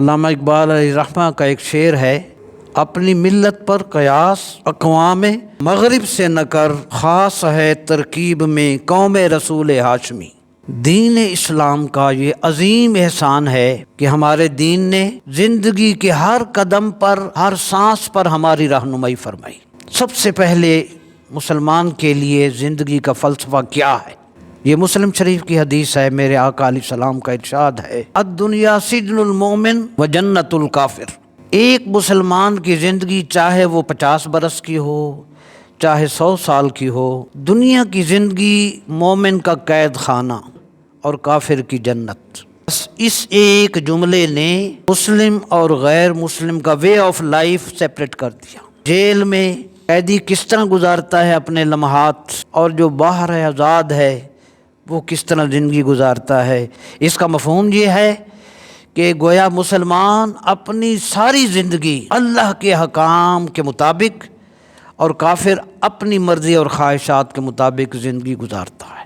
علامہ اقبال علیہ رحمہ کا ایک شعر ہے، اپنی ملت پر قیاس اقوام مغرب سے نہ کر، خاص ہے ترکیب میں قوم رسول ہاشمی۔ دین اسلام کا یہ عظیم احسان ہے کہ ہمارے دین نے زندگی کے ہر قدم پر، ہر سانس پر ہماری رہنمائی فرمائی۔ سب سے پہلے مسلمان کے لیے زندگی کا فلسفہ کیا ہے؟ یہ مسلم شریف کی حدیث ہے، میرے آقا علیہ السلام کا ارشاد ہے، الدنیا سجن المومن و جنت الکافر۔ ایک مسلمان کی زندگی چاہے وہ 50 برس کی ہو، چاہے 100 سال کی ہو، دنیا کی زندگی مومن کا قید خانہ اور کافر کی جنت۔ بس اس ایک جملے نے مسلم اور غیر مسلم کا وے آف لائف سیپریٹ کر دیا۔ جیل میں قیدی کس طرح گزارتا ہے اپنے لمحات، اور جو باہر ہے آزاد ہے وہ کس طرح زندگی گزارتا ہے۔ اس کا مفہوم یہ ہے کہ گویا مسلمان اپنی ساری زندگی اللہ کے حکام کے مطابق اور کافر اپنی مرضی اور خواہشات کے مطابق زندگی گزارتا ہے۔